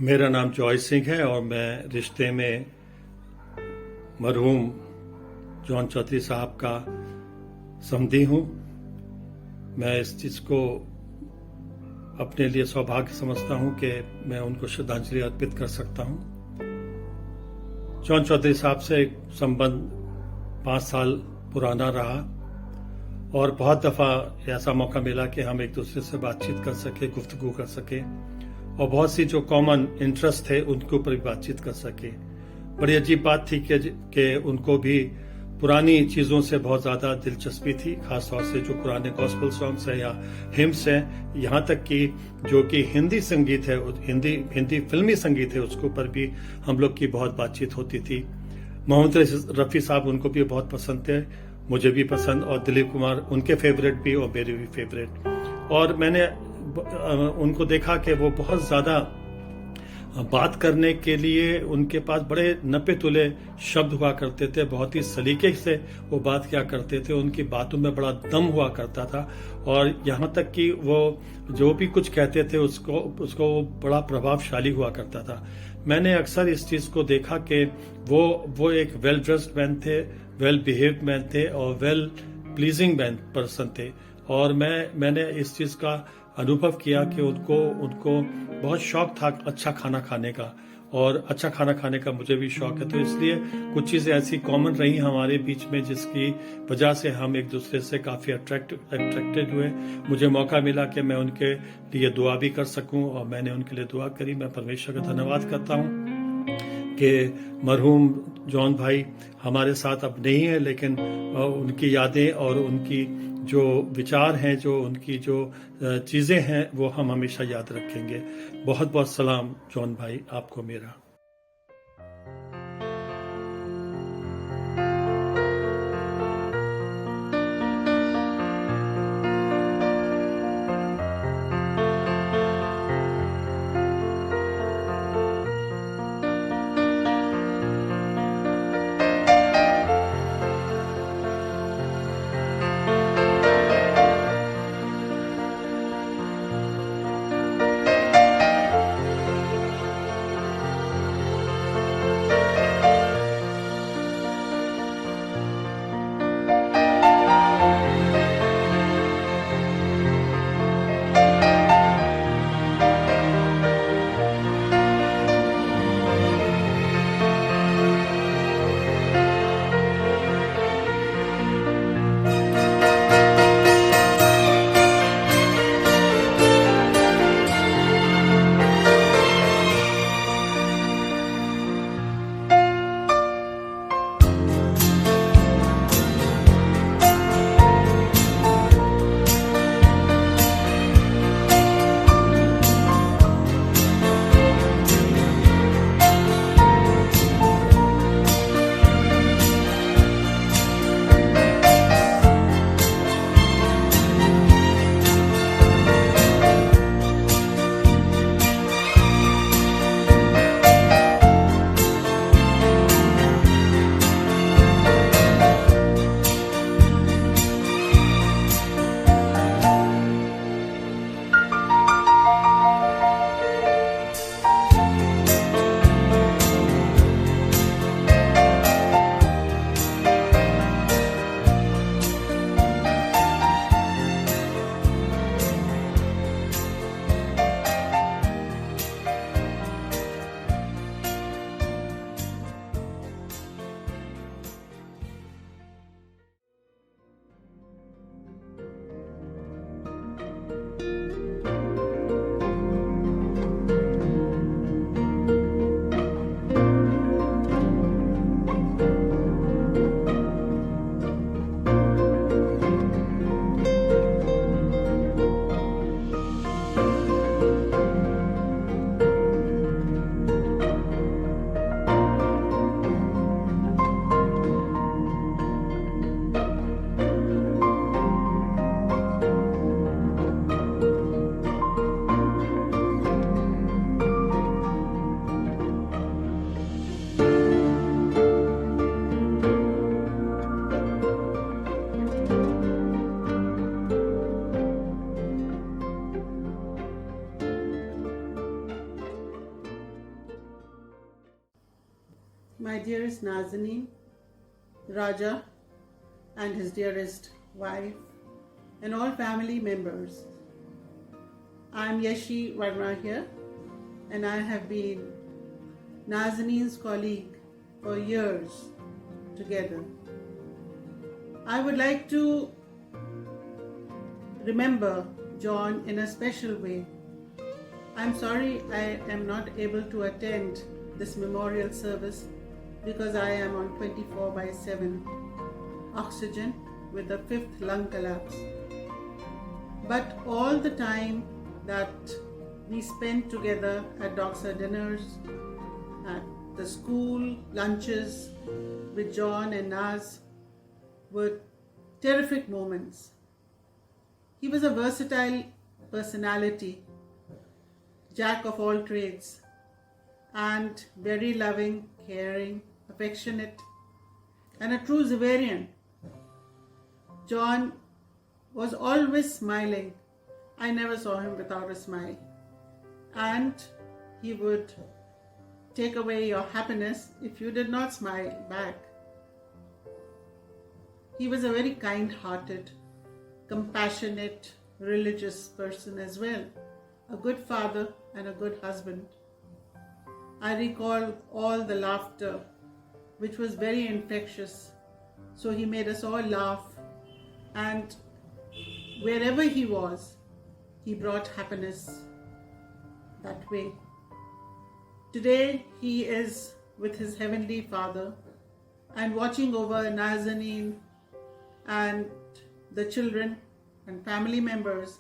मेरा नाम जॉय सिंह है और मैं रिश्ते में मरहूम जॉन चौधरी साहब का समधी हूँ। मैं इस चीज़ को अपने लिए सौभाग्य समझता हूँ कि मैं उनको श्रद्धांजलि अर्पित कर सकता हूँ। जॉन चौधरी साहब से एक संबंध 5 साल पुराना रहा और बहुत दफ़ा ऐसा मौका मिला कि हम एक दूसरे से बातचीत कर सके, गुफ्तगू कर सके और बहुत सी जो कॉमन इंटरेस्ट थे उनके ऊपर भी बातचीत कर सके। बड़ी अजीब बात थी कि उनको भी पुरानी चीज़ों से बहुत ज़्यादा दिलचस्पी थी, खासतौर से जो पुराने गॉस्पेल सॉन्ग्स हैं या हिम्स हैं, यहाँ तक कि जो कि हिंदी संगीत है, हिंदी फिल्मी संगीत है, उसके ऊपर भी हम लोग की बहुत बातचीत होती थी। मोहम्मद रफ़ी साहब उनको भी बहुत पसंद थे, मुझे भी पसंद, और दिलीप कुमार उनके फेवरेट भी और मेरे भी फेवरेट। और मैंने उनको देखा कि वो बहुत ज़्यादा बात करने के लिए उनके पास बड़े नपे तुले शब्द हुआ करते थे, बहुत ही सलीके से वो बात किया करते थे, उनकी बातों में बड़ा दम हुआ करता था और यहाँ तक कि वो जो भी कुछ कहते थे उसको बड़ा प्रभावशाली हुआ करता था। मैंने अक्सर इस चीज़ को देखा कि वो एक वेल ड्रेस्ड मैन थे, वेल बिहेव्ड मैन थे और वेल प्लीजिंग मैन पर्सन थे। और मैंने इस चीज़ का अनुभव किया कि उनको बहुत शौक था अच्छा खाना खाने का, और अच्छा खाना खाने का मुझे भी शौक है। तो इसलिए कुछ चीज़ें ऐसी कॉमन रही हमारे बीच में जिसकी वजह से हम एक दूसरे से काफ़ी अट्रैक्टेड हुए। मुझे मौका मिला कि मैं उनके लिए दुआ भी कर सकूं और मैंने उनके लिए दुआ करी। मैं परमेश्वर का धन्यवाद करता हूं कि मरहूम जॉन भाई हमारे साथ अब नहीं है, लेकिन उनकी यादें और उनकी जो विचार हैं, जो उनकी जो चीज़ें हैं, वो हम हमेशा याद रखेंगे। बहुत बहुत सलाम जॉन भाई, आपको मेरा। dearest Nazanin, Raja and his dearest wife, and all family members. I am Yashi Verma here, and I have been Nazanin's colleague for years together. I would like to remember John in a special way. I'm sorry I am not able to attend this memorial service because I am on 24/7 oxygen with a 5th lung collapse. But all the time that we spent together at Doxa dinners, at the school lunches with John and Naz were terrific moments. He was a versatile personality, jack of all trades, and very loving, caring, affectionate, and a true Xaverian. John was always smiling. I never saw him without a smile. And he would take away your happiness if you did not smile back. He was a very kind-hearted, compassionate, religious person as well, a good father and a good husband. I recall all the laughter, which was very infectious. So he made us all laugh, and wherever he was, he brought happiness that way. Today he is with his Heavenly Father and watching over Nazanin and the children and family members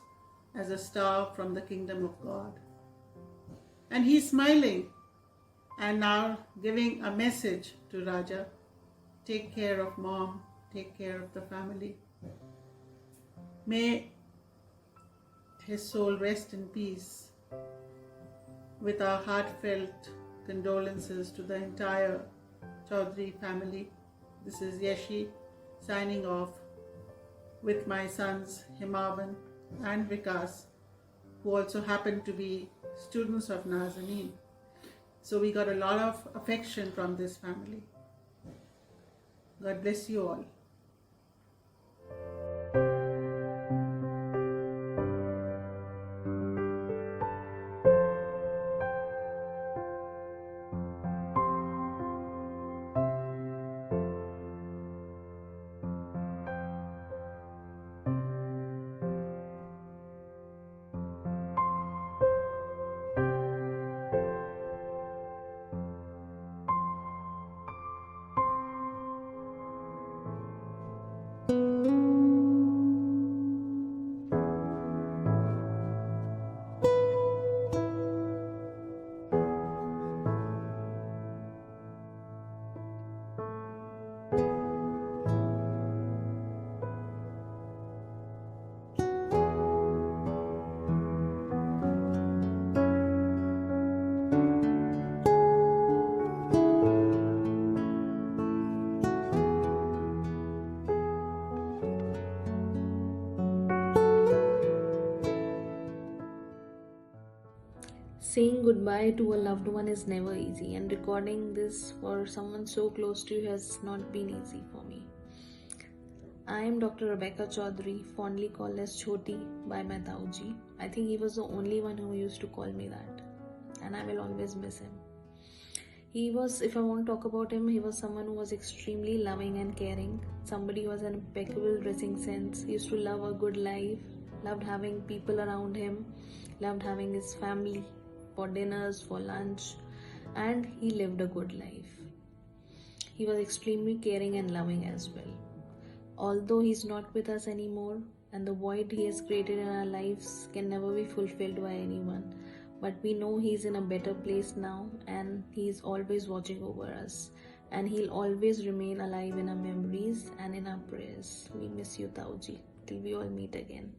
as a star from the kingdom of God. And he's smiling and now giving a message to Raja: take care of mom, take care of the family. May his soul rest in peace. With our heartfelt condolences to the entire Chaudhary family, this is Yashi signing off with my sons Himavan and Vikas, who also happen to be students of Nazanin. So we got a lot of affection from this family. God bless you all. Saying goodbye to a loved one is never easy, and recording this for someone so close to you has not been easy for me. I am Dr. Rebecca Chaudhary, fondly called as Choti by my Tauji. I think he was the only one who used to call me that, and I will always miss him. He was, if I want to talk about him, he was someone who was extremely loving and caring, somebody who has an impeccable dressing sense. He used to love a good life, loved having people around him, loved having his family for dinners, for lunch, and he lived a good life. He was extremely caring and loving as well. Although he's not with us anymore, and the void he has created in our lives can never be fulfilled by anyone, but we know he's in a better place now, and he's always watching over us, and he'll always remain alive in our memories and in our prayers. We miss you, Tauji, till we all meet again.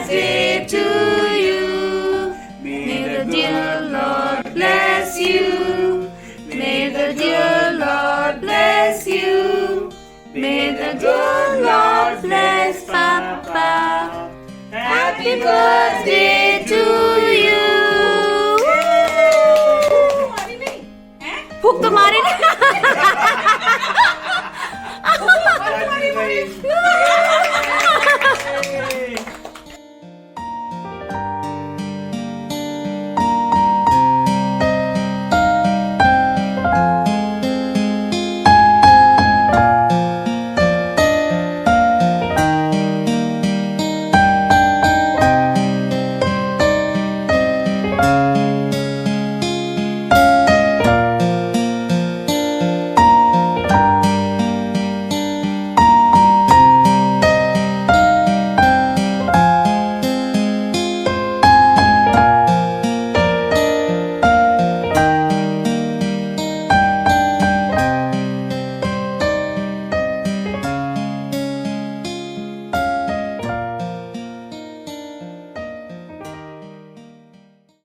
birthday to you. May the dear Lord bless you. May the dear Lord bless you. May the dear Lord bless Papa. Happy birthday